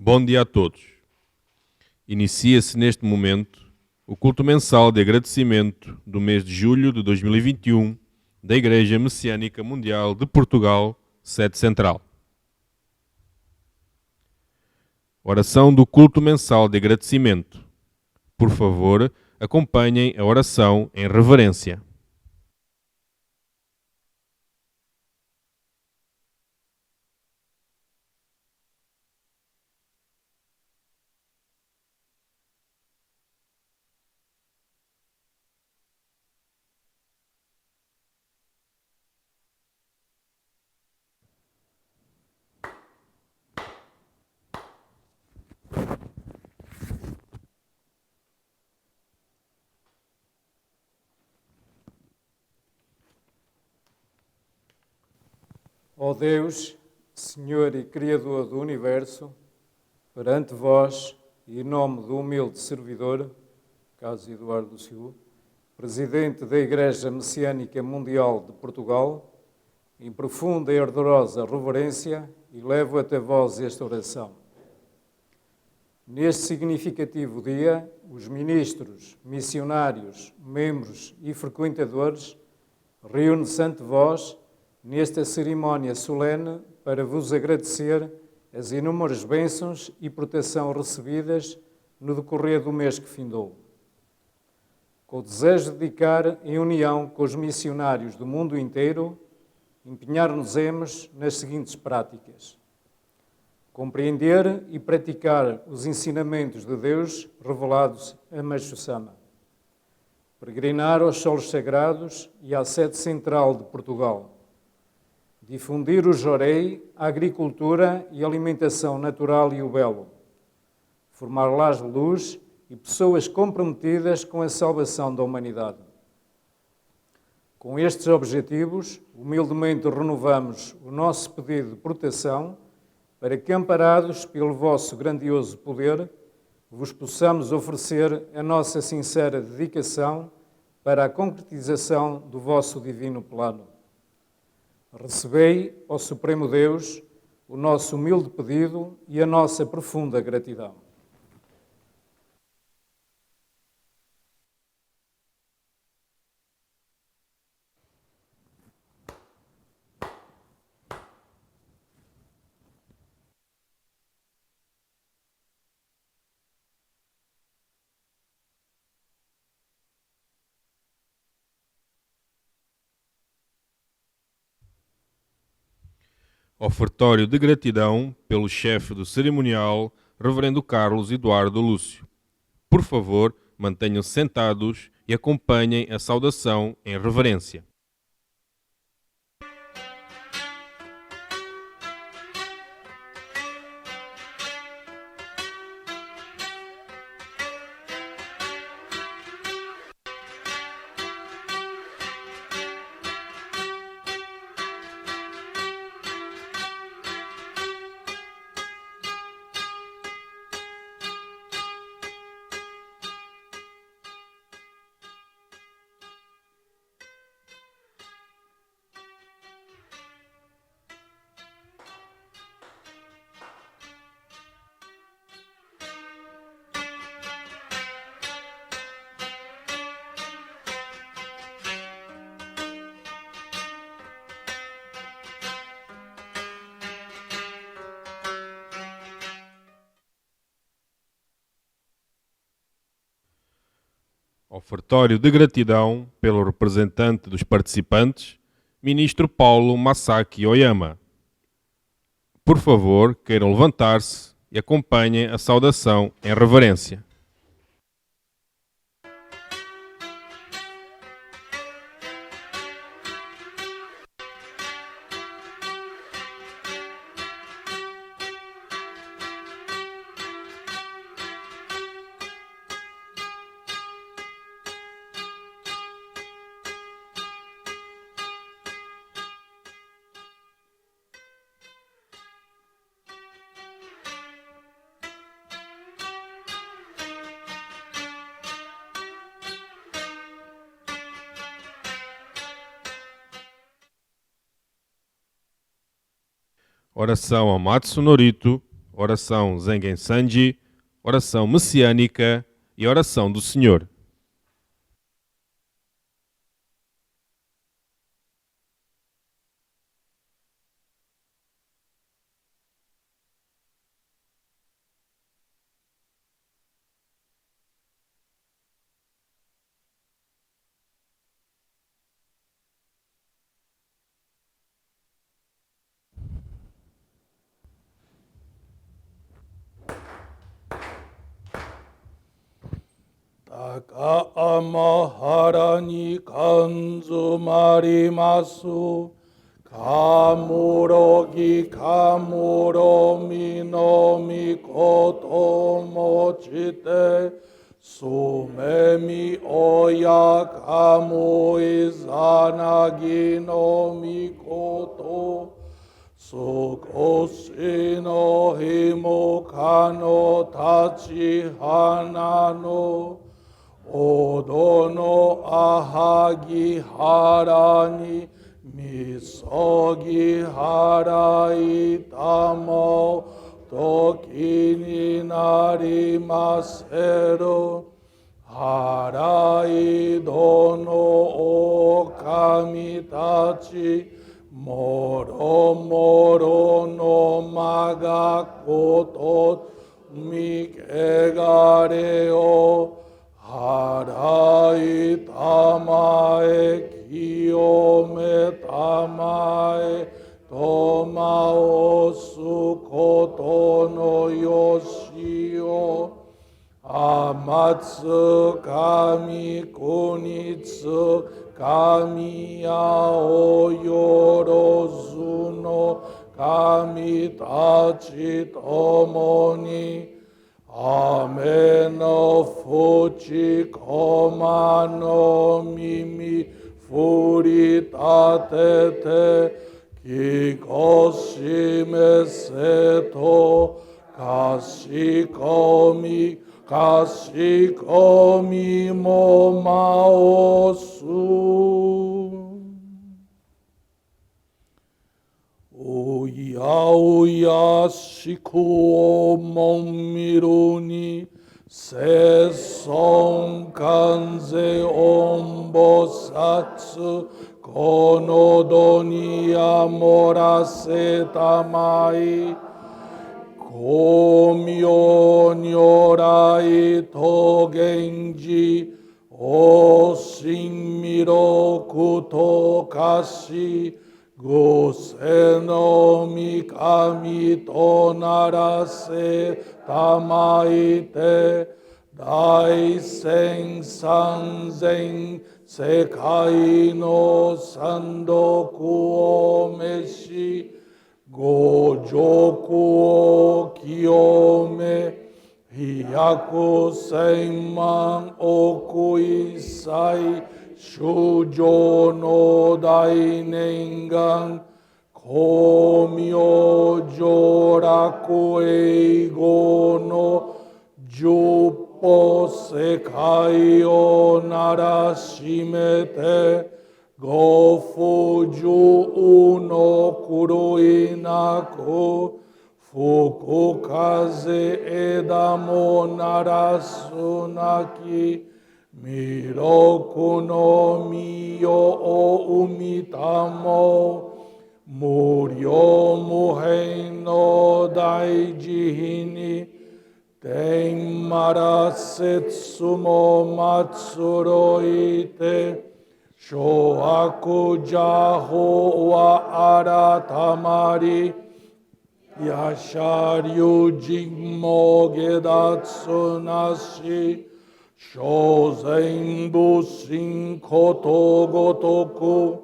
Bom dia a todos. Inicia-se neste momento o culto mensal de agradecimento do mês de julho de 2021 da Igreja Messiânica Mundial de Portugal, sede central. Oração do culto mensal de agradecimento. Por favor, acompanhem a oração em reverência. Ó Deus, Senhor e Criador do Universo, perante vós e em nome do humilde servidor, Caso Eduardo Silva, Presidente da Igreja Messiânica Mundial de Portugal, em profunda e ardorosa reverência, elevo até vós esta oração. Neste significativo dia, os ministros, missionários, membros e frequentadores reúnem-se ante vós nesta cerimónia solene para vos agradecer as inúmeras bênçãos e proteção recebidas no decorrer do mês que findou. Com o desejo de dedicar, em união com os missionários do mundo inteiro, empenhar-nos-emos nas seguintes práticas: compreender e praticar os ensinamentos de Deus revelados a Meixo Sama, peregrinar aos solos sagrados e à sede central de Portugal, difundir o jorei, a agricultura e a alimentação natural e o belo, formar lares de luz e pessoas comprometidas com a salvação da humanidade. Com estes objetivos, humildemente renovamos o nosso pedido de proteção para que, amparados pelo vosso grandioso poder, vos possamos oferecer a nossa sincera dedicação para a concretização do vosso divino plano. Recebei, ó Supremo Deus, o nosso humilde pedido e a nossa profunda gratidão. Ofertório de gratidão pelo chefe do cerimonial, Reverendo Carlos Eduardo Lúcio. Por favor, mantenham-se sentados e acompanhem a saudação em reverência. Ofertório de gratidão pelo representante dos participantes, Ministro Paulo Masaki Oyama. Por favor, queiram levantar-se e acompanhem a saudação em reverência. Oração a Matsu Norito, oração Zengen Sanji, oração messiânica e oração do Senhor.高天原に感づまります。かむろぎかむろみのみこともちて、すめみおやかむいざなぎのみこと、少しのひもかの立ち花の、おどのあはぎはらにみそぎはらいたも時になりませる。はらいどのおかみたちもろもろのまがことみけがれをはらいたまえ清めたまえとまおすことのよしをあつかみくにつかみやおよろずの神たちともに雨のふちこまの耳振り立ててきこしめせとかしこみもまおす。おやおやしくをもみるにせそんかんぜおんぼさつこのどにやもらせたまい光明如来と源氏おしんみろくとかしごせのみかみとならせたまいて大千三千世界の三毒を召し五辱を清め百千万億一切衆生の大念願光明上楽英語の十歩世界をならしめてご不自由の狂いなく吹く風枝もならすなき弥勒の御世を生みたも無量無辺の大慈悲に天まら節も祭ろいて諸悪邪法は改まりやしゃ龍神も下脱なし諸全部信ことごとく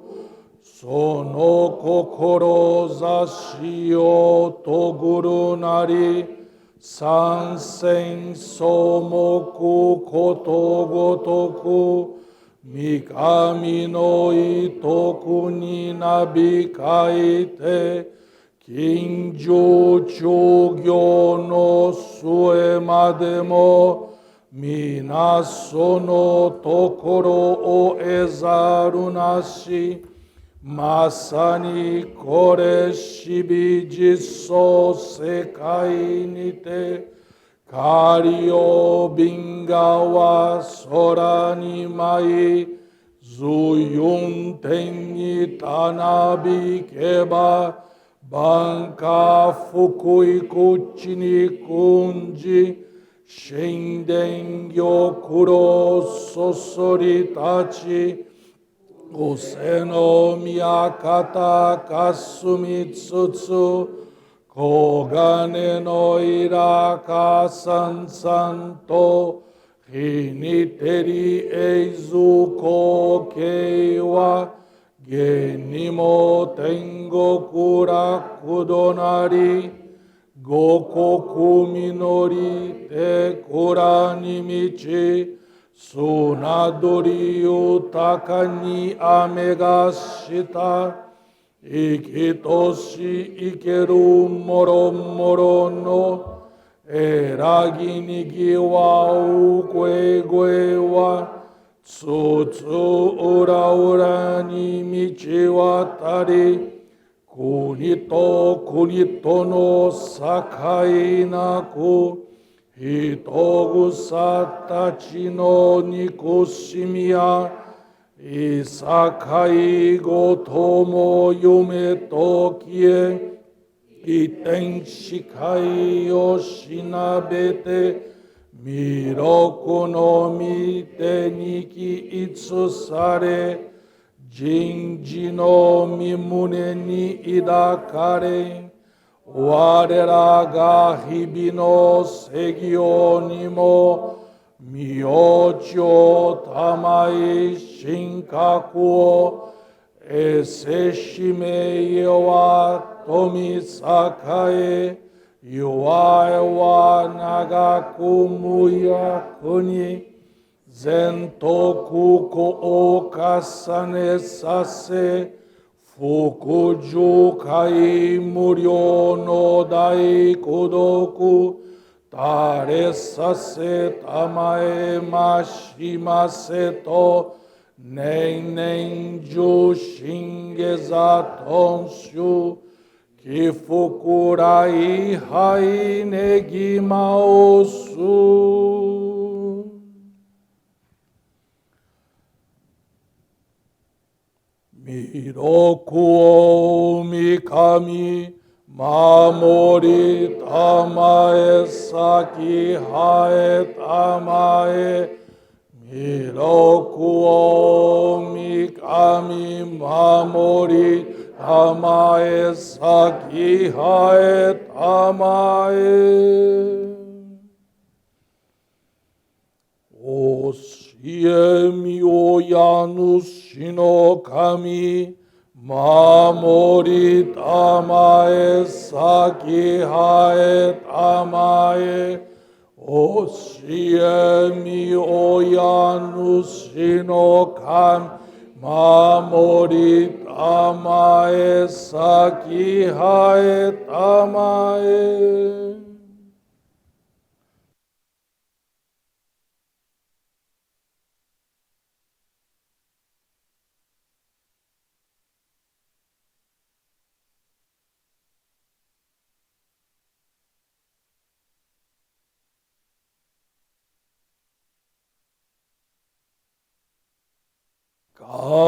その志をとぐるなり三千草木ことごとく三上の意徳になびかいて近所中行の末までも皆そのところを得ざるなし Masani kore shibi jiso sekai nite Kario bingawa sorani mai Zuyun tenni tanabi keba Banka fukui kuchini kunji Shinden gyokuro sosori tachi Useno miyakata kasumitsutsu Kogane no iraka sansanto Hiniteri eizu kokeiwa Genimo tengo kurakudonari Gokoku minori te kurani michi Sunadori utaka ni amegashita Ikitoshi ikeru moro moro no Eragi nigiwa ukwe gwewa Tsutsu ura ura ni michi watari Kunito no sakai naku Hitogu satachi no nikushimiya Isakai gotomo yume tokie Iten shikai yoshinabete Miroku no mite niki itsusare Jinji no mimune ni idakare Warera ga hibino segionimo Myocho tamai shinkakuo Eseshime yowa tomi sakae Yoa wa nagaku muya kuni Zentoku ko okasane sase Fukuju kai muryo no dai kodoku Tare sase tamae mashimase to Nen ju shingeza tonshu Kifukurai hai negima osu Miroku mikami mamori tamae saki hae tamae Miroku mikami mamori tamae saki hae tamae Oshie yanu shino kami Mamori tamae saki hae tamae Oshie yanu shino kami Mamori tamae saki hae tamae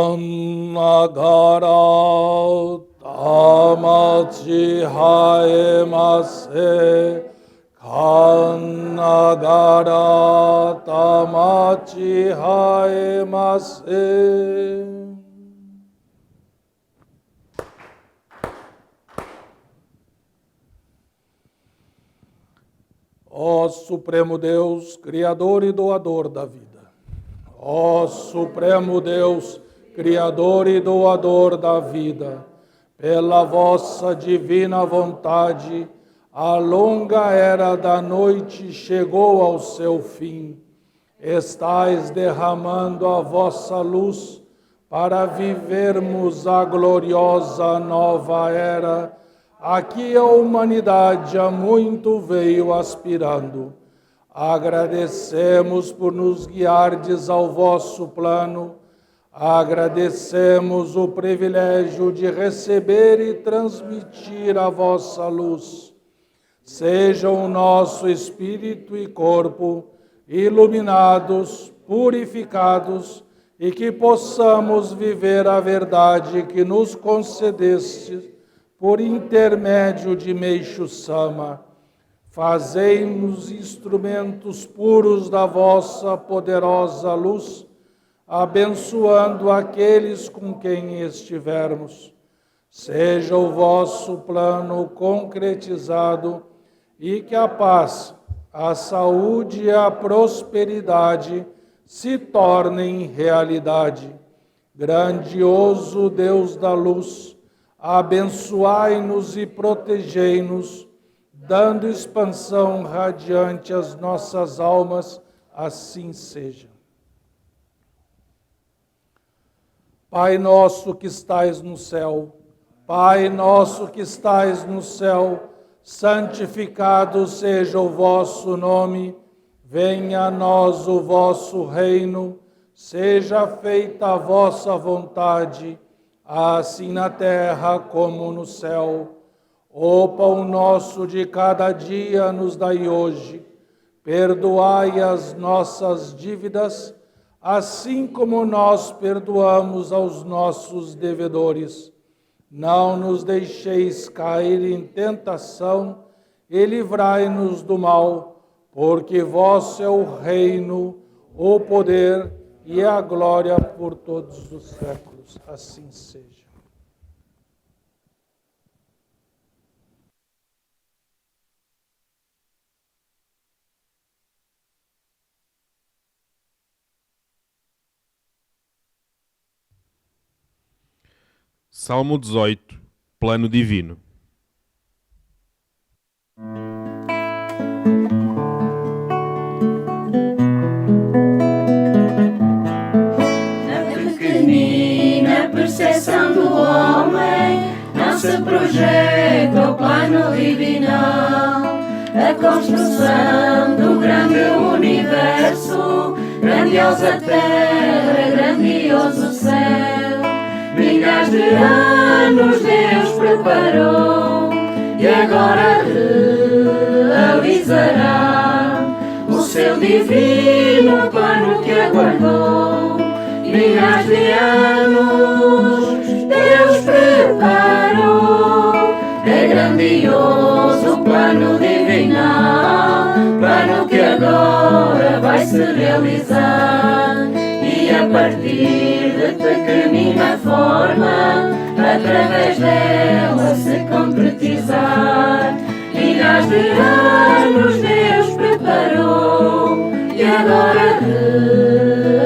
Kannagara tamachi haemase Kannagara tamachi haemase Ó Supremo Deus, Criador e Doador da vida Ó Supremo Deus, Criador e Doador da vida, pela vossa divina vontade, a longa era da noite chegou ao seu fim. Estais derramando a vossa luz para vivermos a gloriosa nova era a que a humanidade há muito veio aspirando. Agradecemos por nos guiardes ao vosso plano, agradecemos o privilégio de receber e transmitir a vossa luz. Sejam o nosso espírito e corpo iluminados, purificados, e que possamos viver a verdade que nos concedeste por intermédio de Meixo Sama. Fazei-nos instrumentos puros da vossa poderosa luz, abençoando aqueles com quem estivermos. Seja o vosso plano concretizado e que a paz, a saúde e a prosperidade se tornem realidade. Grandioso Deus da luz, abençoai-nos e protegei-nos, dando expansão radiante às nossas almas, assim seja. Pai nosso que estais no céu, Pai nosso que estais no céu, santificado seja o vosso nome, venha a nós o vosso reino, seja feita a vossa vontade, assim na terra como no céu. O pão nosso de cada dia nos dai hoje, perdoai as nossas dívidas, assim como nós perdoamos aos nossos devedores. Não nos deixeis cair em tentação e livrai-nos do mal, porque vosso é o reino, o poder e a glória por todos os séculos. Assim seja. Salmo 18, Plano Divino. Na pequenina percepção do homem não se projeta o plano divinal. A construção do grande universo, grandiosa terra, grandioso céu. Milhares de anos Deus preparou e agora realizará o seu divino plano que aguardou. Milhares de anos Deus preparou, é grandioso o plano divinal, plano que agora vai se realizar. E a partir de pequenina forma, através dela se concretizar. Milhares de anos Deus preparou e agora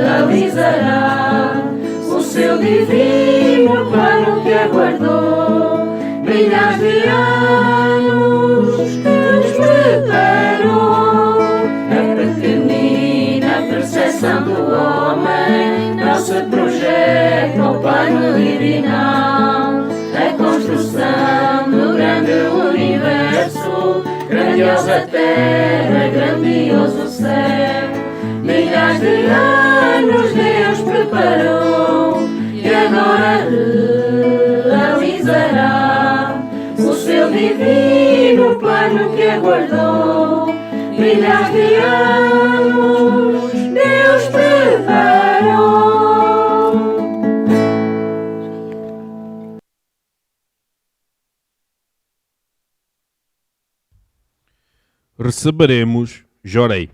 realizará o seu divino plano que aguardou. Milhares de anos Deus preparou, a pequenina percepção do homem não se projeta o plano divinal. A construção do grande universo, grandiosa terra, grandioso céu. Milhares de anos Deus preparou e agora realizará o seu divino plano que aguardou. Milhares de anos Deus preparou. Receberemos Jorei.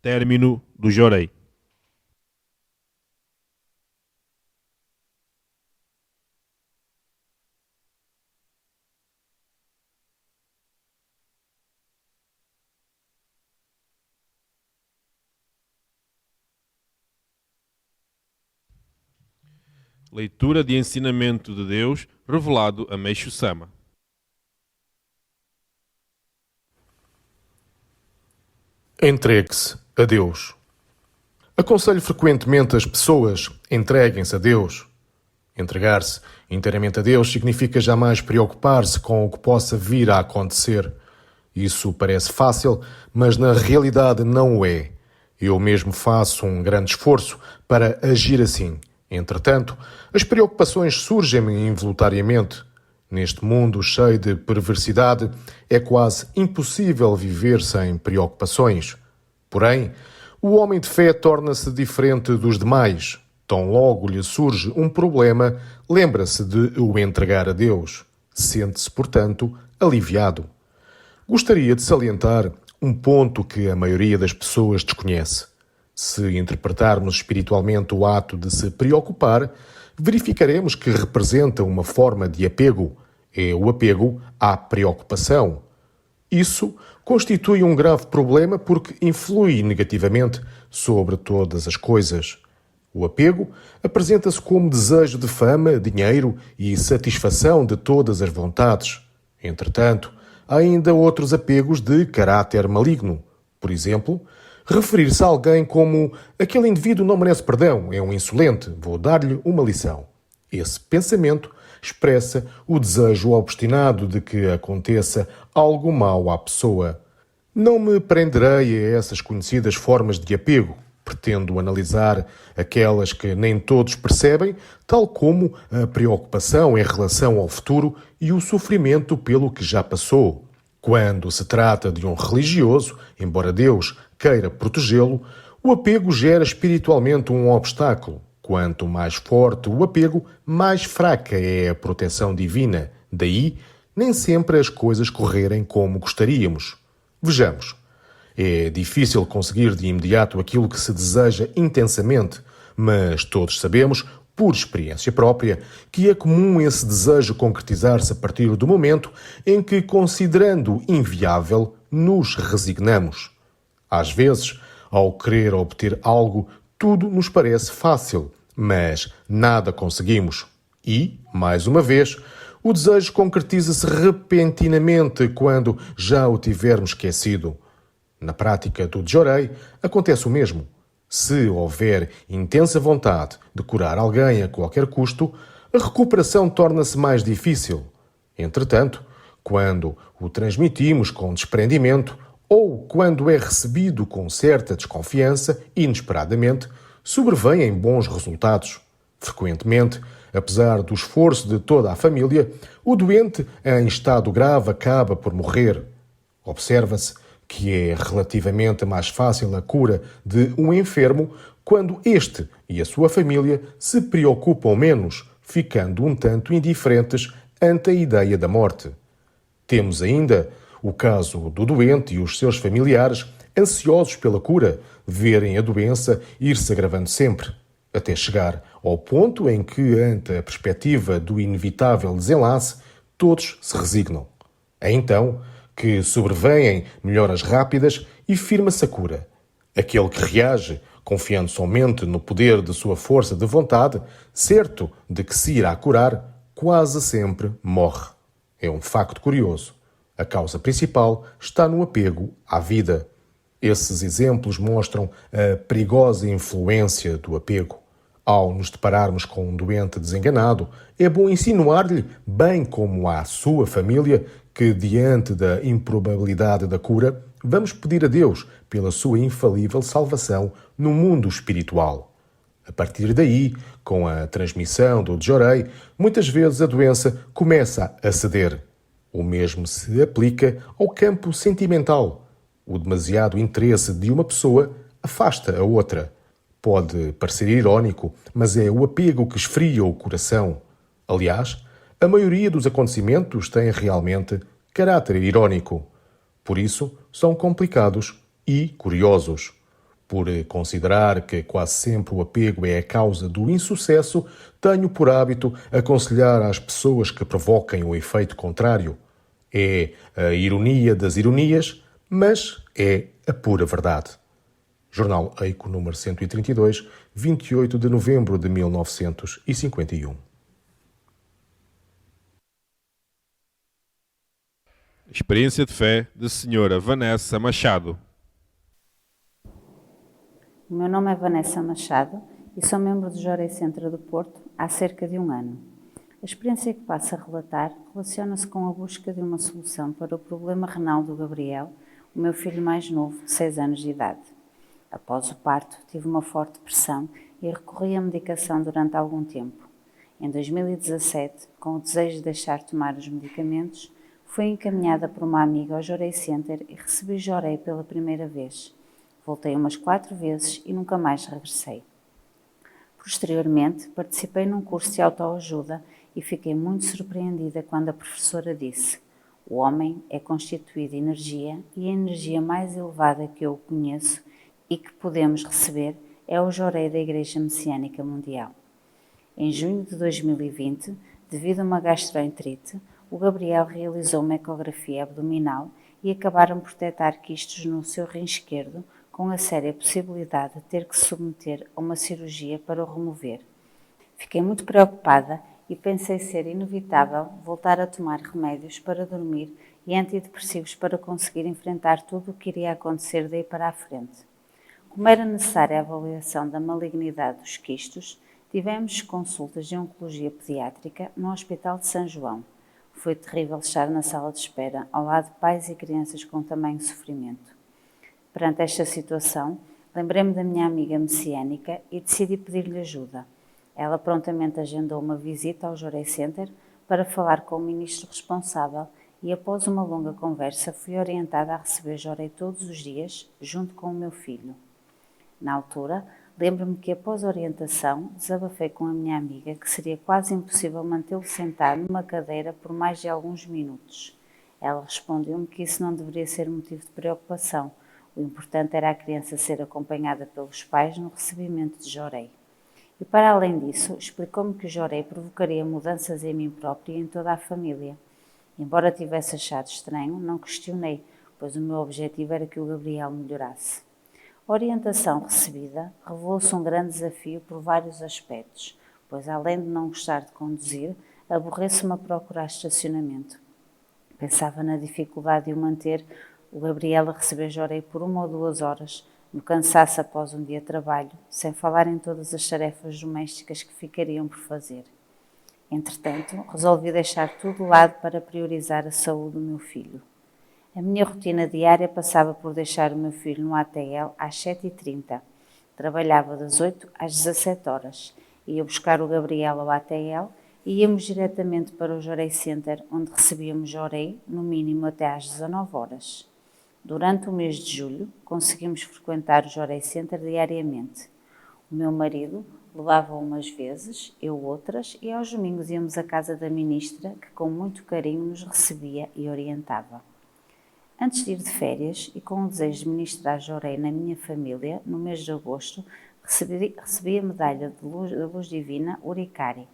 Término do Jorei. Leitura de ensinamento de Deus revelado a Meixo Sama. Entregue-se a Deus. Aconselho frequentemente as pessoas: entreguem-se a Deus. Entregar-se inteiramente a Deus significa jamais preocupar-se com o que possa vir a acontecer. Isso parece fácil, mas na realidade não o é. Eu mesmo faço um grande esforço para agir assim. Entretanto, as preocupações surgem-me involuntariamente. Neste mundo cheio de perversidade, é quase impossível viver sem preocupações. Porém, o homem de fé torna-se diferente dos demais. Tão logo lhe surge um problema, lembra-se de o entregar a Deus. Sente-se, portanto, aliviado. Gostaria de salientar um ponto que a maioria das pessoas desconhece. Se interpretarmos espiritualmente o ato de se preocupar, verificaremos que representa uma forma de apego. É o apego à preocupação. Isso constitui um grave problema porque influi negativamente sobre todas as coisas. O apego apresenta-se como desejo de fama, dinheiro e satisfação de todas as vontades. Entretanto, há ainda outros apegos de caráter maligno. Por exemplo, referir-se a alguém como aquele indivíduo não merece perdão, é um insolente, vou dar-lhe uma lição. Esse pensamento expressa o desejo obstinado de que aconteça algo mau à pessoa. Não me prenderei a essas conhecidas formas de apego. Pretendo analisar aquelas que nem todos percebem, tal como a preocupação em relação ao futuro e o sofrimento pelo que já passou. Quando se trata de um religioso, embora Deus queira protegê-lo, o apego gera espiritualmente um obstáculo. Quanto mais forte o apego, mais fraca é a proteção divina. Daí, nem sempre as coisas correrem como gostaríamos. Vejamos. É difícil conseguir de imediato aquilo que se deseja intensamente, mas todos sabemos, por experiência própria, que é comum esse desejo concretizar-se a partir do momento em que, considerando inviável, nos resignamos. Às vezes, ao querer obter algo, tudo nos parece fácil, mas nada conseguimos. E, mais uma vez, o desejo concretiza-se repentinamente quando já o tivermos esquecido. Na prática do Jorei, acontece o mesmo. Se houver intensa vontade de curar alguém a qualquer custo, a recuperação torna-se mais difícil. Entretanto, quando o transmitimos com desprendimento ou quando é recebido com certa desconfiança, inesperadamente, sobrevêm bons resultados. Frequentemente, apesar do esforço de toda a família, o doente em estado grave acaba por morrer. Observa-se que é relativamente mais fácil a cura de um enfermo quando este e a sua família se preocupam menos, ficando um tanto indiferentes ante a ideia da morte. Temos ainda o caso do doente e os seus familiares, ansiosos pela cura, verem a doença ir-se agravando sempre, até chegar ao ponto em que, ante a perspectiva do inevitável desenlace, todos se resignam. É então que sobrevêm melhoras rápidas e firma-se a cura. Aquele que reage, confiando somente no poder de sua força de vontade, certo de que se irá curar, quase sempre morre. É um facto curioso. A causa principal está no apego à vida. Esses exemplos mostram a perigosa influência do apego. Ao nos depararmos com um doente desenganado, é bom insinuar-lhe, bem como à sua família, que, diante da improbabilidade da cura, vamos pedir a Deus pela sua infalível salvação no mundo espiritual. A partir daí, com a transmissão do Jorei, muitas vezes a doença começa a ceder. O mesmo se aplica ao campo sentimental. O demasiado interesse de uma pessoa afasta a outra. Pode parecer irónico, mas é o apego que esfria o coração. Aliás, a maioria dos acontecimentos tem realmente caráter irónico. Por isso, são complicados e curiosos. Por considerar que quase sempre o apego é a causa do insucesso, tenho por hábito aconselhar às pessoas que provoquem o efeito contrário. É a ironia das ironias, mas é a pura verdade. Jornal Eico, número 132, 28 de novembro de 1951. Experiência de fé de Senhora Vanessa Machado. O meu nome é Vanessa Machado e sou membro do Jorei Centro do Porto há cerca de um ano. A experiência que passo a relatar relaciona-se com a busca de uma solução para o problema renal do Gabriel, o meu filho mais novo, de 6 anos de idade. Após o parto, tive uma forte pressão e recorri à medicação durante algum tempo. Em 2017, com o desejo de deixar de tomar os medicamentos, fui encaminhada por uma amiga ao Jorei Center e recebi Jorei pela primeira vez. Voltei umas 4 vezes e nunca mais regressei. Posteriormente, participei num curso de autoajuda e fiquei muito surpreendida quando a professora disse: "O homem é constituído de energia e a energia mais elevada que eu conheço e que podemos receber é o Jorei da Igreja Messiânica Mundial." Em junho de 2020, devido a uma gastroenterite, o Gabriel realizou uma ecografia abdominal e acabaram por detectar quistos no seu rim esquerdo, com a séria possibilidade de ter que se submeter a uma cirurgia para o remover. Fiquei muito preocupada e pensei ser inevitável voltar a tomar remédios para dormir e antidepressivos para conseguir enfrentar tudo o que iria acontecer daí para a frente. Como era necessária a avaliação da malignidade dos quistos, tivemos consultas de oncologia pediátrica no Hospital de São João. Foi terrível estar na sala de espera, ao lado de pais e crianças com tamanho sofrimento. Perante esta situação, lembrei-me da minha amiga messiânica e decidi pedir-lhe ajuda. Ela prontamente agendou uma visita ao Jorei Center para falar com o ministro responsável e, após uma longa conversa, fui orientada a receber Jorei todos os dias, junto com o meu filho. Na altura, lembro-me que, após a orientação, desabafei com a minha amiga que seria quase impossível mantê-lo sentado numa cadeira por mais de alguns minutos. Ela respondeu-me que isso não deveria ser motivo de preocupação. O importante era a criança ser acompanhada pelos pais no recebimento de Jorei. E para além disso, explicou-me que o Jorei provocaria mudanças em mim própria e em toda a família. Embora tivesse achado estranho, não questionei, pois o meu objetivo era que o Gabriel melhorasse. A orientação recebida revelou-se um grande desafio por vários aspectos, pois além de não gostar de conduzir, aborreço-me a procurar estacionamento. Pensava na dificuldade de o manter o Gabriel a receber Jorei por 1 ou 2 horas, no cansaço após um dia de trabalho, sem falar em todas as tarefas domésticas que ficariam por fazer. Entretanto, resolvi deixar tudo de lado para priorizar a saúde do meu filho. A minha rotina diária passava por deixar o meu filho no ATL às 7h30. Trabalhava das 8 às 17 horas. Ia buscar o Gabriel ao ATL e íamos diretamente para o Jorei Center, onde recebíamos Jorei, no mínimo até às 19 horas. Durante o mês de julho, conseguimos frequentar o Jorei Center diariamente. O meu marido levava umas vezes, eu outras, e aos domingos íamos à casa da ministra, que com muito carinho nos recebia e orientava. Antes de ir de férias, e com o desejo de ministrar Jorei na minha família, no mês de agosto, recebi a medalha da Luz Divina Uricari.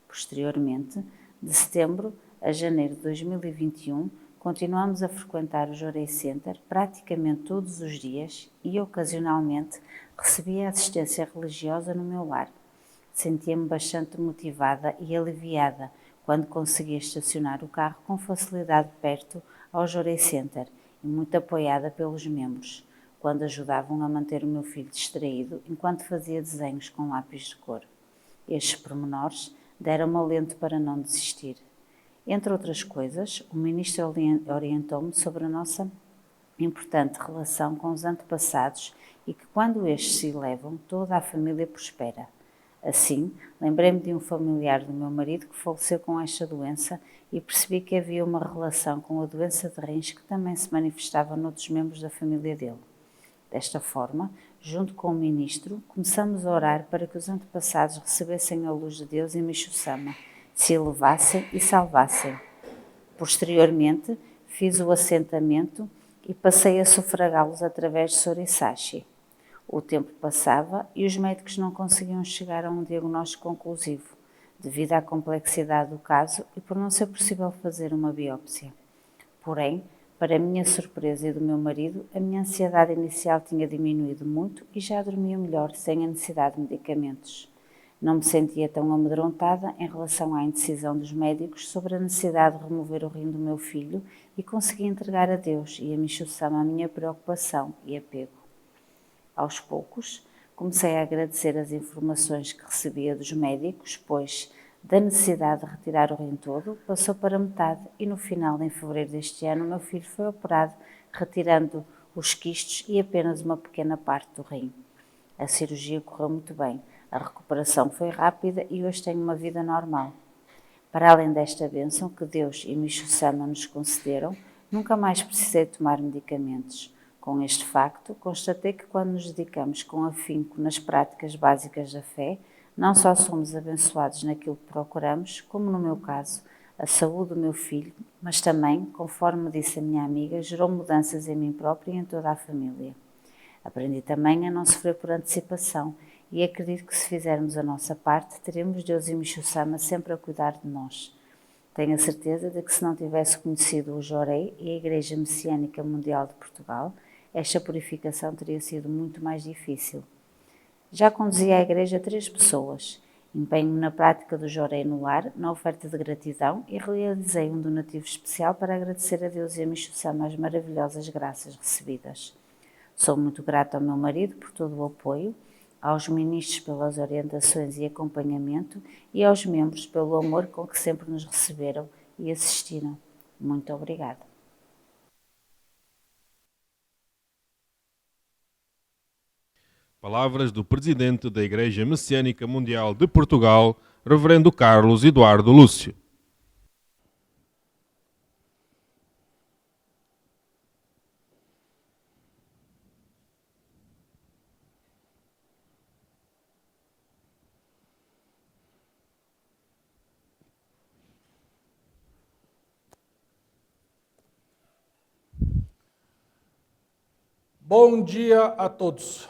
Posteriormente, de setembro a janeiro de 2021, continuamos a frequentar o Jorei Center praticamente todos os dias e, ocasionalmente, recebia assistência religiosa no meu lar. Sentia-me bastante motivada e aliviada quando conseguia estacionar o carro com facilidade perto ao Jorei Center e muito apoiada pelos membros, quando ajudavam a manter o meu filho distraído enquanto fazia desenhos com lápis de cor. Estes pormenores deram-me alento para não desistir. Entre outras coisas, o ministro orientou-me sobre a nossa importante relação com os antepassados e que, quando estes se elevam, toda a família prospera. Assim, lembrei-me de um familiar do meu marido que faleceu com esta doença e percebi que havia uma relação com a doença de rins que também se manifestava noutros membros da família dele. Desta forma, junto com o ministro, começamos a orar para que os antepassados recebessem a luz de Deus em Michossama, se elevassem e salvassem. Posteriormente, fiz o assentamento e passei a sufragá-los através de Sorisashi. O tempo passava e os médicos não conseguiam chegar a um diagnóstico conclusivo, devido à complexidade do caso e por não ser possível fazer uma biópsia. Porém, para minha surpresa e do meu marido, a minha ansiedade inicial tinha diminuído muito e já dormia melhor sem a necessidade de medicamentos. Não me sentia tão amedrontada em relação à indecisão dos médicos sobre a necessidade de remover o rim do meu filho e consegui entregar a Deus e a Micho-sama a minha preocupação e apego. Aos poucos, comecei a agradecer as informações que recebia dos médicos, pois, da necessidade de retirar o rim todo, passou para metade e no final, em fevereiro deste ano, o meu filho foi operado, retirando os quistos e apenas uma pequena parte do rim. A cirurgia correu muito bem, a recuperação foi rápida e hoje tenho uma vida normal. Para além desta bênção que Deus e Micho-sama nos concederam, nunca mais precisei tomar medicamentos. Com este facto, constatei que quando nos dedicamos com afinco nas práticas básicas da fé, não só somos abençoados naquilo que procuramos, como no meu caso, a saúde do meu filho, mas também, conforme disse a minha amiga, gerou mudanças em mim própria e em toda a família. Aprendi também a não sofrer por antecipação e acredito que se fizermos a nossa parte, teremos Deus e Micho-sama sempre a cuidar de nós. Tenho a certeza de que se não tivesse conhecido o Jorei e a Igreja Messiânica Mundial de Portugal, esta purificação teria sido muito mais difícil. Já conduzi à igreja 3 pessoas. Empenho-me na prática do Jorei no lar, na oferta de gratidão e realizei um donativo especial para agradecer a Deus e a Micho-sama as maravilhosas graças recebidas. Sou muito grata ao meu marido por todo o apoio, aos ministros pelas orientações e acompanhamento e aos membros pelo amor com que sempre nos receberam e assistiram. Muito obrigada. Palavras do Presidente da Igreja Messiânica Mundial de Portugal, Reverendo Carlos Eduardo Lúcio. Bom dia a todos.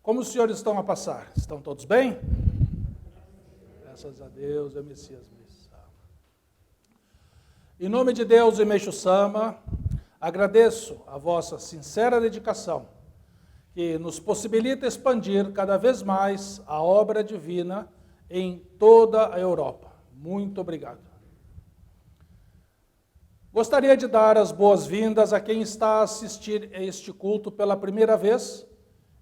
Como os senhores estão a passar? Estão todos bem? Graças a Deus, é Messias Micho-sama. Em nome de Deus e Micho-sama, agradeço a vossa sincera dedicação, que nos possibilita expandir cada vez mais a obra divina em toda a Europa. Muito obrigado. Gostaria de dar as boas-vindas a quem está a assistir a este culto pela primeira vez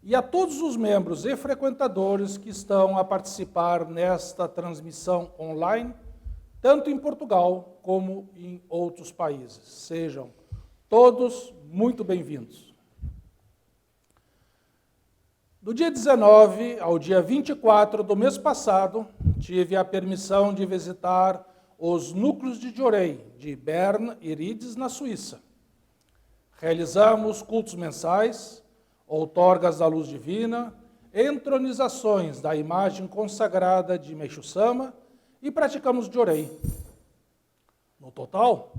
e a todos os membros e frequentadores que estão a participar nesta transmissão online, tanto em Portugal como em outros países. Sejam todos muito bem-vindos. Do dia 19 ao dia 24 do mês passado, tive a permissão de visitar os núcleos de Jorei, de Bern e Rides, na Suíça. Realizamos cultos mensais, outorgas da luz divina, entronizações da imagem consagrada de Micho-sama e praticamos Jorei. No total,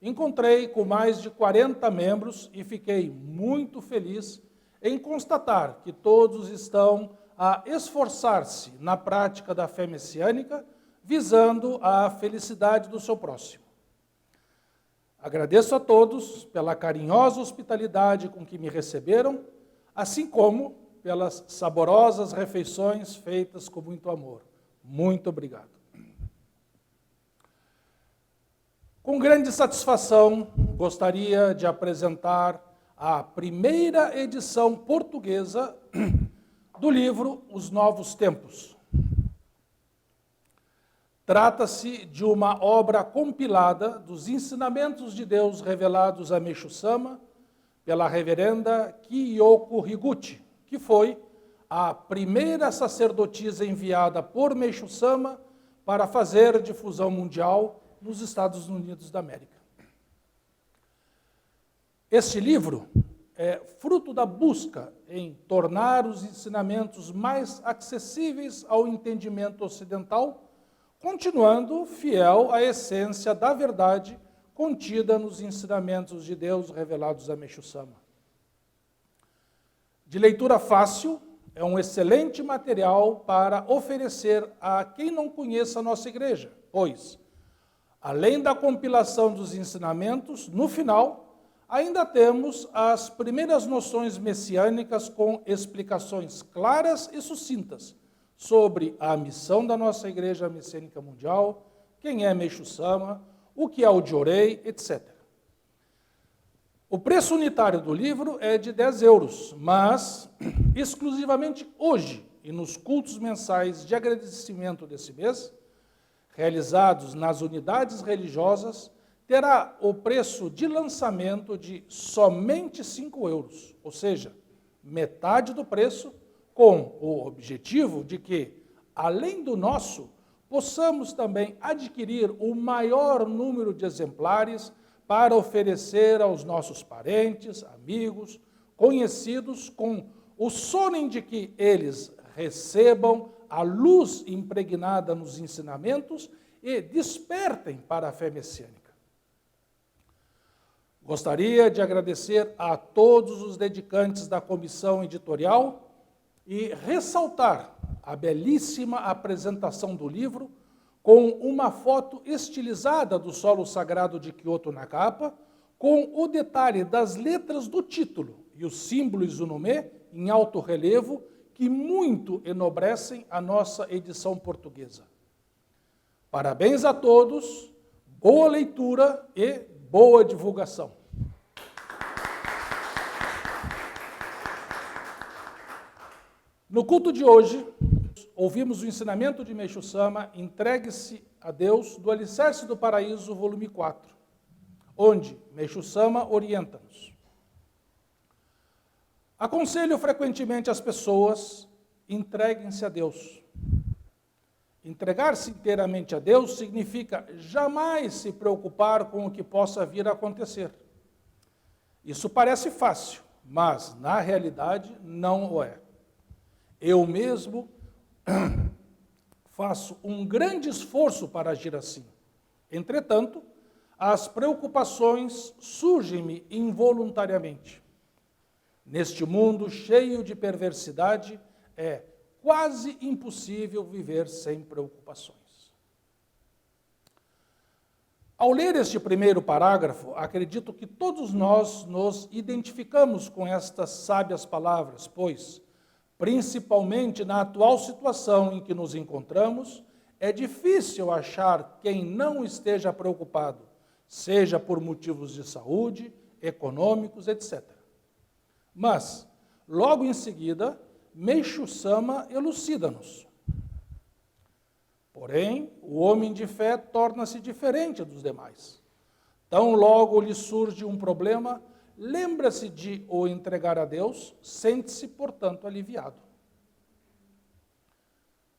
encontrei com mais de 40 membros e fiquei muito feliz em constatar que todos estão a esforçar-se na prática da fé messiânica, visando a felicidade do seu próximo. Agradeço a todos pela carinhosa hospitalidade com que me receberam, assim como pelas saborosas refeições feitas com muito amor. Muito obrigado. Com grande satisfação, gostaria de apresentar a primeira edição portuguesa do livro Os Novos Tempos. Trata-se de uma obra compilada dos ensinamentos de Deus revelados a Micho-sama pela reverenda Kyoko Higuchi, que foi a primeira sacerdotisa enviada por Micho-sama para fazer difusão mundial nos Estados Unidos da América. Este livro é fruto da busca em tornar os ensinamentos mais acessíveis ao entendimento ocidental, continuando fiel à essência da verdade contida nos ensinamentos de Deus revelados a Micho-sama. De leitura fácil, é um excelente material para oferecer a quem não conheça a nossa igreja, pois, além da compilação dos ensinamentos, no final, ainda temos as primeiras noções messiânicas com explicações claras e sucintas sobre a missão da nossa Igreja Messiânica Mundial, quem é Meixo Sama, o que é o Jorei, etc. O preço unitário do livro é de 10 euros, mas exclusivamente hoje e nos cultos mensais de agradecimento desse mês, realizados nas unidades religiosas, terá o preço de lançamento de somente 5 euros, ou seja, metade do preço, com o objetivo de que, além do nosso, possamos também adquirir o maior número de exemplares para oferecer aos nossos parentes, amigos, conhecidos, com o sonho de que eles recebam a luz impregnada nos ensinamentos e despertem para a fé messiânica. Gostaria de agradecer a todos os dedicantes da comissão editorial e ressaltar a belíssima apresentação do livro com uma foto estilizada do solo sagrado de Kyoto na capa, com o detalhe das letras do título e o símbolo Izunome em alto relevo, que muito enobrecem a nossa edição portuguesa. Parabéns a todos, boa leitura e boa divulgação. No culto de hoje, ouvimos o ensinamento de Meixo Sama, Entregue-se a Deus, do Alicerce do Paraíso, volume 4, onde Meixo Sama orienta-nos. Aconselho frequentemente as pessoas, entreguem-se a Deus. Entregar-se inteiramente a Deus significa jamais se preocupar com o que possa vir a acontecer. Isso parece fácil, mas na realidade não o é. Eu mesmo faço um grande esforço para agir assim. Entretanto, as preocupações surgem-me involuntariamente. Neste mundo cheio de perversidade, é quase impossível viver sem preocupações. Ao ler este primeiro parágrafo, acredito que todos nós nos identificamos com estas sábias palavras, pois, principalmente na atual situação em que nos encontramos, é difícil achar quem não esteja preocupado, seja por motivos de saúde, econômicos, etc. Mas, logo em seguida, Meixo Sama elucida-nos. Porém, o homem de fé torna-se diferente dos demais. Tão logo lhe surge um problema, lembra-se de o entregar a Deus, sente-se, portanto, aliviado.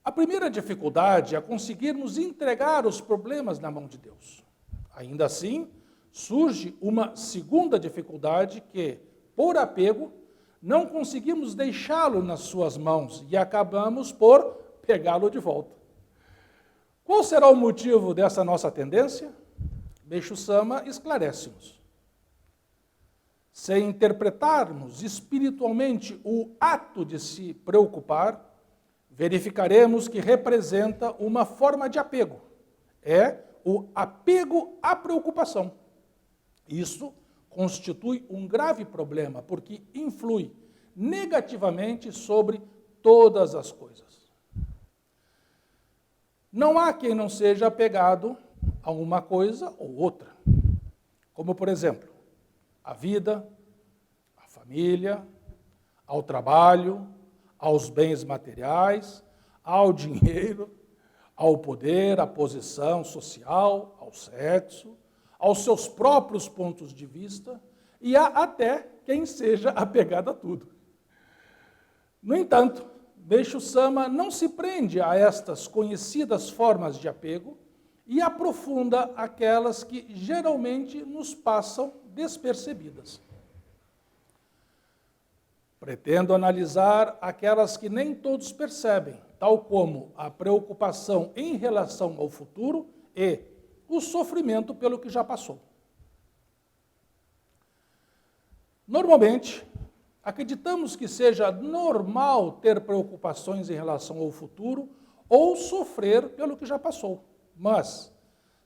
A primeira dificuldade é conseguirmos entregar os problemas na mão de Deus. Ainda assim, surge uma segunda dificuldade que, por apego, não conseguimos deixá-lo nas suas mãos e acabamos por pegá-lo de volta. Qual será o motivo dessa nossa tendência? Meixo Sama esclarece-nos. Se interpretarmos espiritualmente o ato de se preocupar, verificaremos que representa uma forma de apego. É o apego à preocupação. Isso constitui um grave problema, porque influi negativamente sobre todas as coisas. Não há quem não seja apegado a uma coisa ou outra, como, por exemplo, a vida, a família, ao trabalho, aos bens materiais, ao dinheiro, ao poder, à posição social, ao sexo, aos seus próprios pontos de vista, e há até quem seja apegado a tudo. No entanto, Meixo Sama não se prende a estas conhecidas formas de apego e aprofunda aquelas que geralmente nos passam despercebidas. Pretendo analisar aquelas que nem todos percebem, tal como a preocupação em relação ao futuro e o sofrimento pelo que já passou. Normalmente, Acreditamos que seja normal ter preocupações em relação ao futuro ou sofrer pelo que já passou. Mas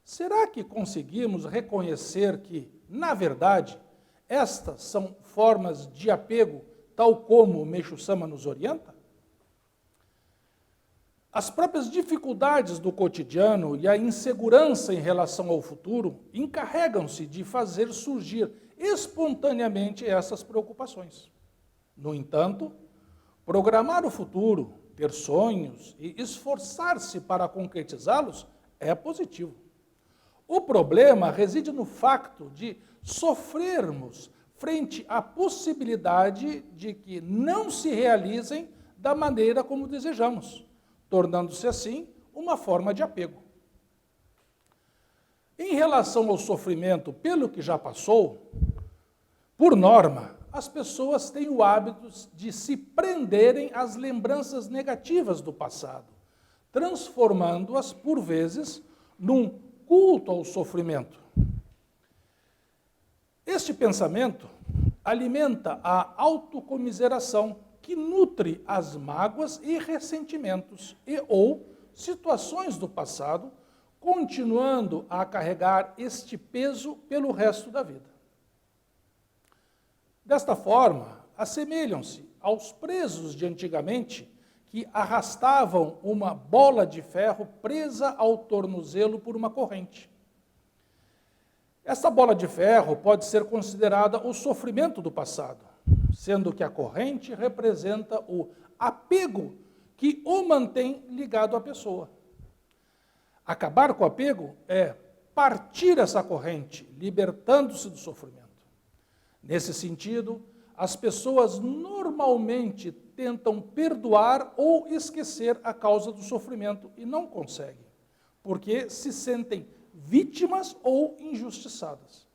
será que conseguimos reconhecer que, na verdade, estas são formas de apego, tal como o Meixo Sama nos orienta? As próprias dificuldades do cotidiano e a insegurança em relação ao futuro encarregam-se de fazer surgir espontaneamente essas preocupações. No entanto, programar o futuro, ter sonhos e esforçar-se para concretizá-los é positivo. O problema reside no facto de sofrermos frente à possibilidade de que não se realizem da maneira como desejamos, tornando-se assim uma forma de apego. Em relação ao sofrimento pelo que já passou, por norma, as pessoas têm o hábito de se prenderem às lembranças negativas do passado, transformando-as, por vezes, num culto ao sofrimento. Este pensamento alimenta a autocomiseração, que nutre as mágoas e ressentimentos ou situações do passado, continuando a carregar este peso pelo resto da vida. Desta forma, assemelham-se aos presos de antigamente que arrastavam uma bola de ferro presa ao tornozelo por uma corrente. Essa bola de ferro pode ser considerada o sofrimento do passado, sendo que a corrente representa o apego que o mantém ligado à pessoa. Acabar com o apego é partir essa corrente, libertando-se do sofrimento. Nesse sentido, as pessoas normalmente tentam perdoar ou esquecer a causa do sofrimento e não conseguem, porque se sentem vítimas ou injustiçadas.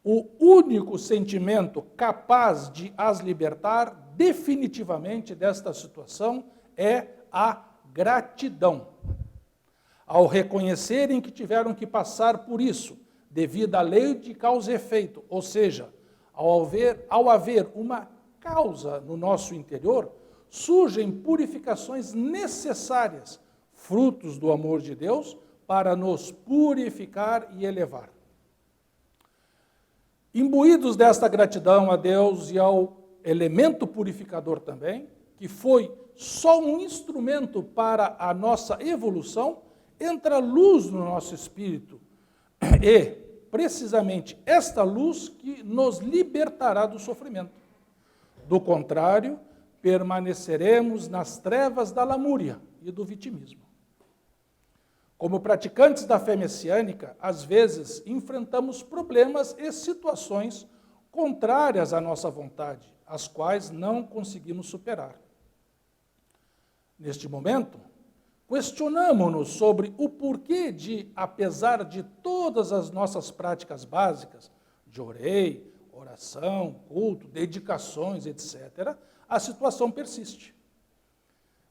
O único sentimento capaz de as libertar definitivamente desta situação é a gratidão. Ao reconhecerem que tiveram que passar por isso, devido à lei de causa e efeito, ou seja, ao haver uma causa no nosso interior, surgem purificações necessárias, frutos do amor de Deus, para nos purificar e elevar. Imbuídos desta gratidão a Deus e ao elemento purificador também, que foi só um instrumento para a nossa evolução, entra luz no nosso espírito e, precisamente, esta luz que nos libertará do sofrimento. Do contrário, permaneceremos nas trevas da lamúria e do vitimismo. Como praticantes da fé messiânica, às vezes enfrentamos problemas e situações contrárias à nossa vontade, as quais não conseguimos superar. Neste momento, questionamo-nos sobre o porquê de, apesar de todas as nossas práticas básicas, de orei, oração, culto, dedicações, etc., a situação persiste.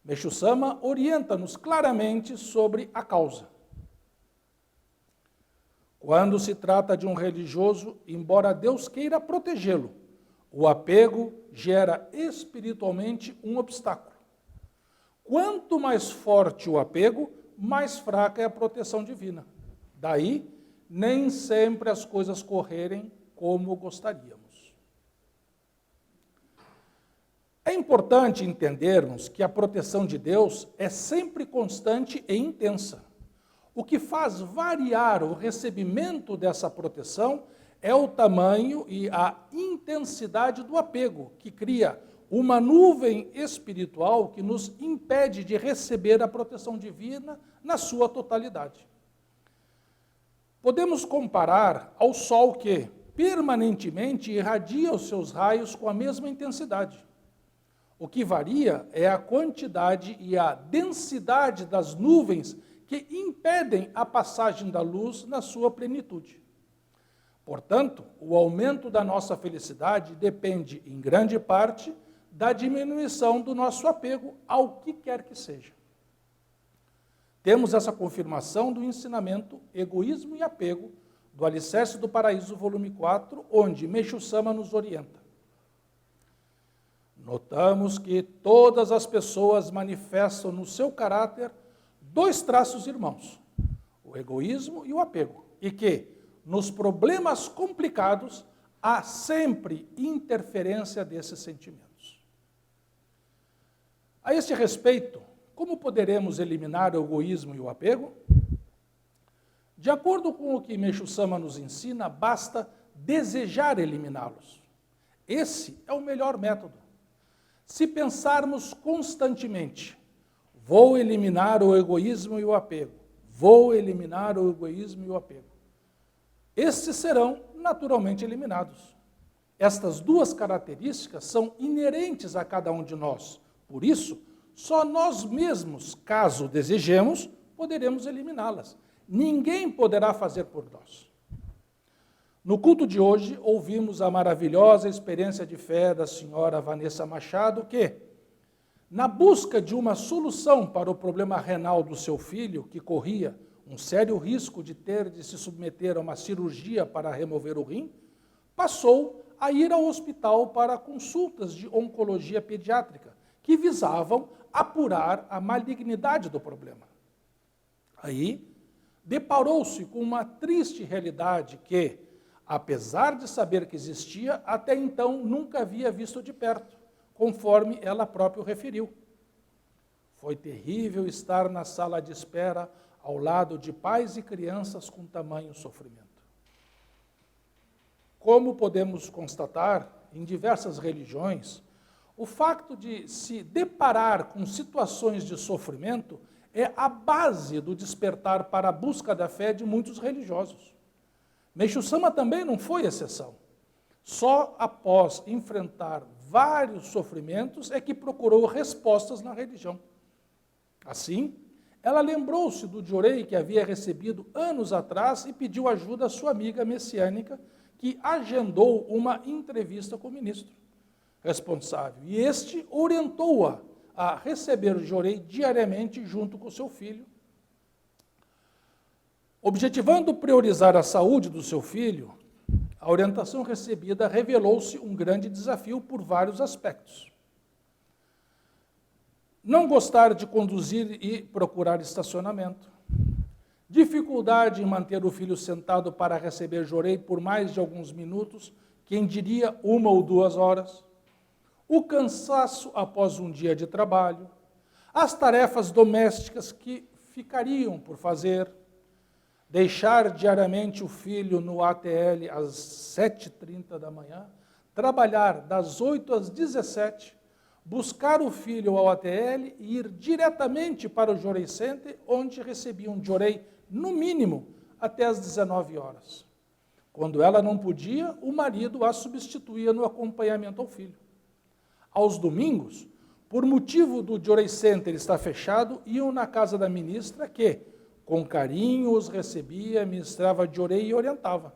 Meixo Sama orienta-nos claramente sobre a causa. Quando se trata de um religioso, embora Deus queira protegê-lo, o apego gera espiritualmente um obstáculo. Quanto mais forte o apego, mais fraca é a proteção divina. Daí, nem sempre as coisas correrem como gostaríamos. É importante entendermos que a proteção de Deus é sempre constante e intensa. O que faz variar o recebimento dessa proteção é o tamanho e a intensidade do apego, que cria uma nuvem espiritual que nos impede de receber a proteção divina na sua totalidade. Podemos comparar ao Sol que permanentemente irradia os seus raios com a mesma intensidade. O que varia é a quantidade e a densidade das nuvens que impedem a passagem da luz na sua plenitude. Portanto, o aumento da nossa felicidade depende, em grande parte, da diminuição do nosso apego ao que quer que seja. Temos essa confirmação do ensinamento Egoísmo e Apego, do Alicerce do Paraíso, volume 4, onde Meixo Sama nos orienta. notamos que todas as pessoas manifestam no seu caráter dois traços irmãos, o egoísmo e o apego, e que, nos problemas complicados, há sempre interferência desses sentimentos. A este respeito, como poderemos eliminar o egoísmo e o apego? De acordo com o que Meixo Sama nos ensina, basta desejar eliminá-los. Esse é o melhor método. Se pensarmos constantemente, vou eliminar o egoísmo e o apego, vou eliminar o egoísmo e o apego, estes serão naturalmente eliminados. Estas duas características são inerentes a cada um de nós. Por isso, só nós mesmos, caso desejemos, poderemos eliminá-las. Ninguém poderá fazer por nós. No culto de hoje, ouvimos a maravilhosa experiência de fé da senhora Vanessa Machado, que, na busca de uma solução para o problema renal do seu filho, que corria um sério risco de ter de se submeter a uma cirurgia para remover o rim, passou a ir ao hospital para consultas de oncologia pediátrica, que visavam apurar a malignidade do problema. Aí, deparou-se com uma triste realidade que, apesar de saber que existia, até então nunca havia visto de perto, conforme ela própria referiu. Foi terrível estar na sala de espera ao lado de pais e crianças com tamanho sofrimento. Como podemos constatar, em diversas religiões, o facto de se deparar com situações de sofrimento é a base do despertar para a busca da fé de muitos religiosos. Meixo Sama também não foi exceção. Só após enfrentar vários sofrimentos é que procurou respostas na religião. Assim, ela lembrou-se do Jorei que havia recebido anos atrás e pediu ajuda à sua amiga messiânica, que agendou uma entrevista com o ministro responsável. E este orientou-a a receber Jorei diariamente junto com seu filho. Objetivando priorizar a saúde do seu filho, a orientação recebida revelou-se um grande desafio por vários aspectos. Não gostar de conduzir e procurar estacionamento. Dificuldade em manter o filho sentado para receber Jorei por mais de alguns minutos, quem diria 1 ou 2 horas. O cansaço após um dia de trabalho. As tarefas domésticas que ficariam por fazer. Deixar diariamente o filho no ATL às 7h30 da manhã. Trabalhar das 8 às 17h. Buscar o filho ao ATL e ir diretamente para o Jorei Center, onde recebia um Jorei, no mínimo, até às 19 horas. Quando ela não podia, o marido a substituía no acompanhamento ao filho. Aos domingos, por motivo do Jorei Center estar fechado, iam na casa da ministra que, com carinho, os recebia, ministrava Jorei e orientava.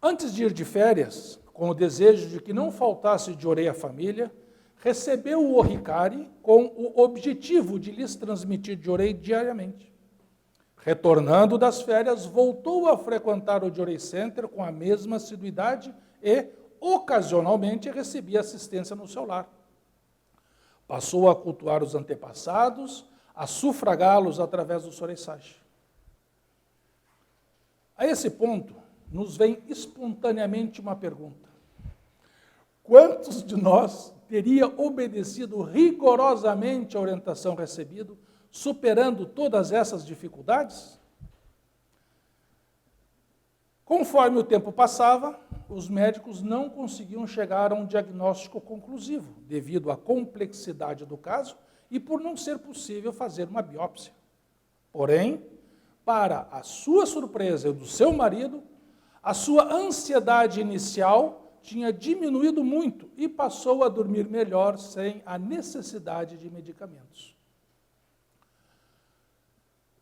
Antes de ir de férias, com o desejo de que não faltasse Jorei à família, recebeu o Ohikari com o objetivo de lhes transmitir Jorei diariamente. Retornando das férias, voltou a frequentar o Jorei Center com a mesma assiduidade e, ocasionalmente, recebia assistência no seu lar. Passou a cultuar os antepassados, a sufragá-los através do Soreisashi. A esse ponto, nos vem espontaneamente uma pergunta. Quantos de nós teria obedecido rigorosamente a orientação recebida, superando todas essas dificuldades? Conforme o tempo passava, os médicos não conseguiam chegar a um diagnóstico conclusivo, devido à complexidade do caso e por não ser possível fazer uma biópsia. Porém, para a sua surpresa e do seu marido, a sua ansiedade inicial tinha diminuído muito e passou a dormir melhor sem a necessidade de medicamentos.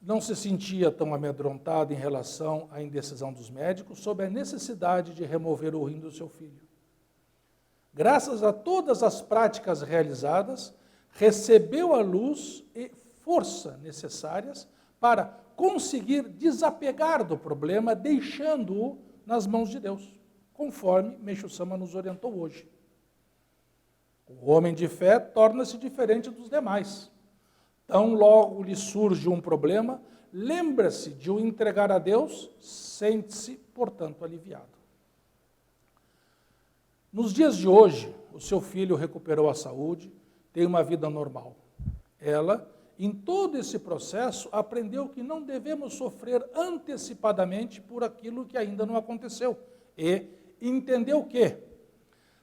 Não se sentia tão amedrontado em relação à indecisão dos médicos sobre a necessidade de remover o rim do seu filho. Graças a todas as práticas realizadas, recebeu a luz e força necessárias para conseguir desapegar do problema, deixando-o nas mãos de Deus, conforme Meixo Sama nos orientou hoje. O homem de fé torna-se diferente dos demais. Tão logo lhe surge um problema, lembra-se de o entregar a Deus, sente-se, portanto, aliviado. Nos dias de hoje, o seu filho recuperou a saúde, tem uma vida normal. Ela, em todo esse processo, aprendeu que não devemos sofrer antecipadamente por aquilo que ainda não aconteceu. E entendeu que,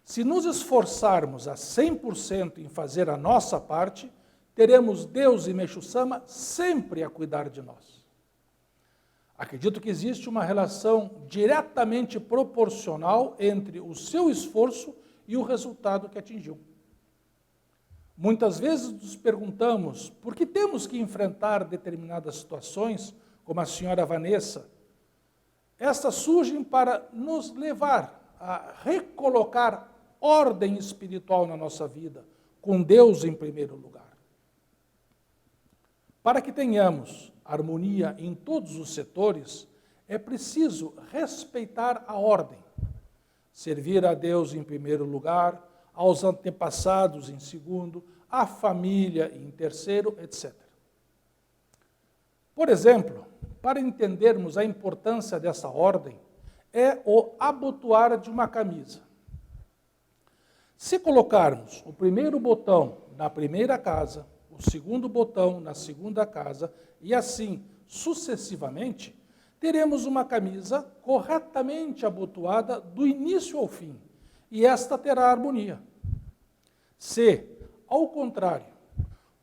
se nos esforçarmos a 100% em fazer a nossa parte, teremos Deus e Meixo Sama sempre a cuidar de nós. Acredito que existe uma relação diretamente proporcional entre o seu esforço e o resultado que atingiu. Muitas vezes nos perguntamos por que temos que enfrentar determinadas situações, como a senhora Vanessa. Estas surgem para nos levar a recolocar ordem espiritual na nossa vida, com Deus em primeiro lugar. Para que tenhamos harmonia em todos os setores, é preciso respeitar a ordem. Servir a Deus em primeiro lugar, aos antepassados em segundo, à família em terceiro, etc. Por exemplo, para entendermos a importância dessa ordem, é o abotoar de uma camisa. Se colocarmos o primeiro botão na primeira casa, o segundo botão na segunda casa, e assim sucessivamente, teremos uma camisa corretamente abotoada do início ao fim, e esta terá harmonia. Se, ao contrário,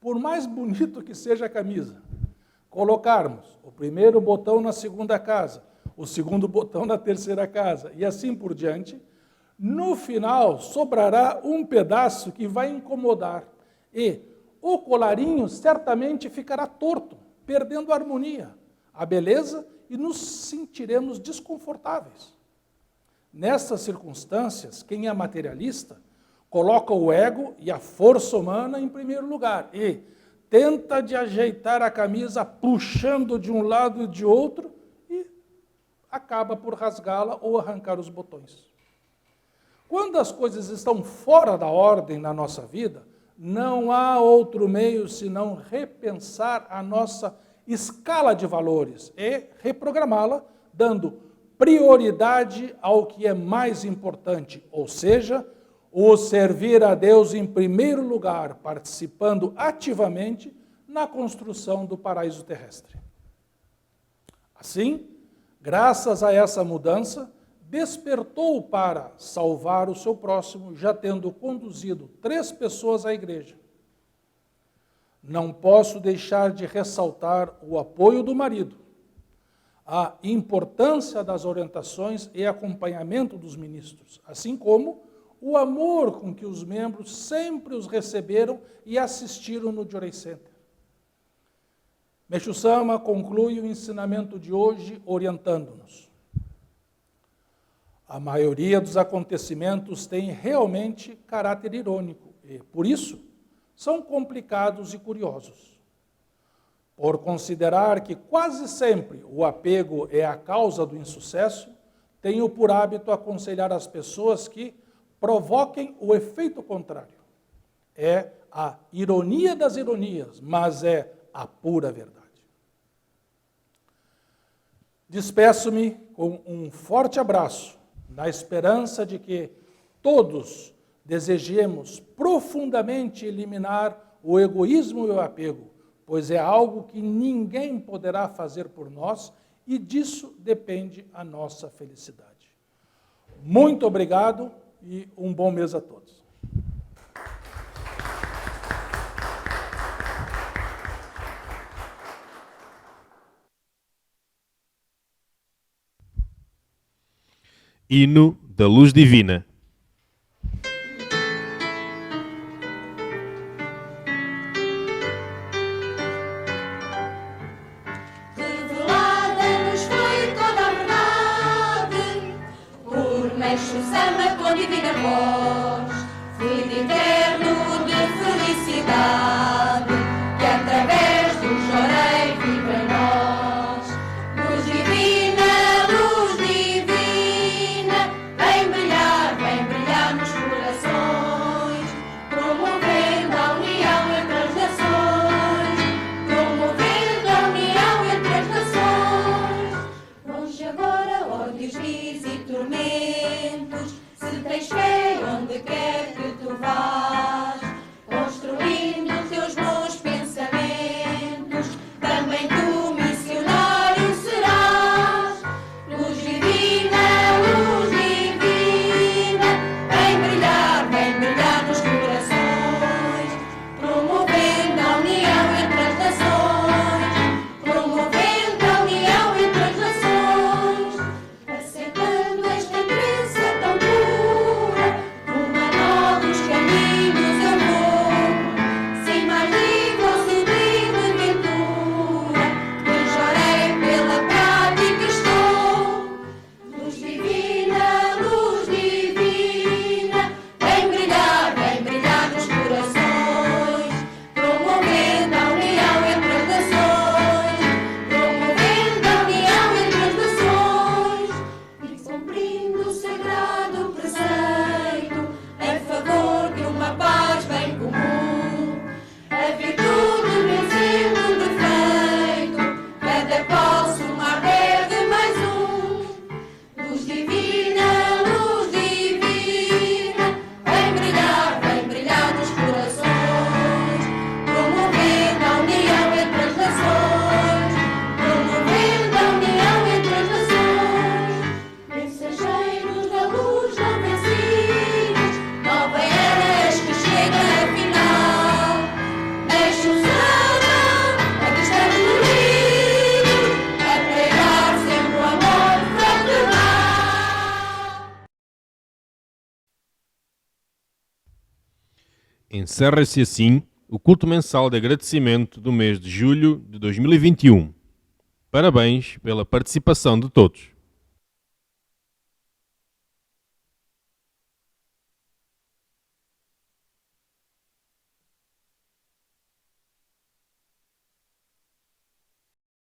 por mais bonito que seja a camisa, colocarmos o primeiro botão na segunda casa, o segundo botão na terceira casa, e assim por diante, no final sobrará um pedaço que vai incomodar, e o colarinho certamente ficará torto, perdendo a harmonia, a beleza, e nos sentiremos desconfortáveis. Nessas circunstâncias, quem é materialista coloca o ego e a força humana em primeiro lugar e tenta de ajeitar a camisa puxando de um lado e de outro e acaba por rasgá-la ou arrancar os botões. Quando as coisas estão fora da ordem na nossa vida, não há outro meio senão repensar a nossa escala de valores e reprogramá-la, dando prioridade ao que é mais importante, ou seja, o servir a Deus em primeiro lugar, participando ativamente na construção do paraíso terrestre. Assim, graças a essa mudança, despertou para salvar o seu próximo, já tendo conduzido 3 pessoas à igreja. Não posso deixar de ressaltar o apoio do marido, a importância das orientações e acompanhamento dos ministros, assim como o amor com que os membros sempre os receberam e assistiram no Jorei Center. Meixo Sama conclui o ensinamento de hoje orientando-nos. A maioria dos acontecimentos tem realmente caráter irônico e, por isso, são complicados e curiosos. Por considerar que quase sempre o apego é a causa do insucesso, tenho por hábito aconselhar as pessoas que provoquem o efeito contrário. É a ironia das ironias, mas é a pura verdade. Despeço-me com um forte abraço, na esperança de que todos desejemos profundamente eliminar o egoísmo e o apego, pois é algo que ninguém poderá fazer por nós e disso depende a nossa felicidade. Muito obrigado e um bom mês a todos. Hino da Luz Divina. Revelada-nos foi toda a verdade, por Meixo Sama com divina voz, fluido eterno de felicidade, que através do Jorei vive em nós. Luz divina, vem brilhar nos corações, Encerra-se assim o culto mensal de agradecimento do mês de julho de 2021. Parabéns pela participação de todos.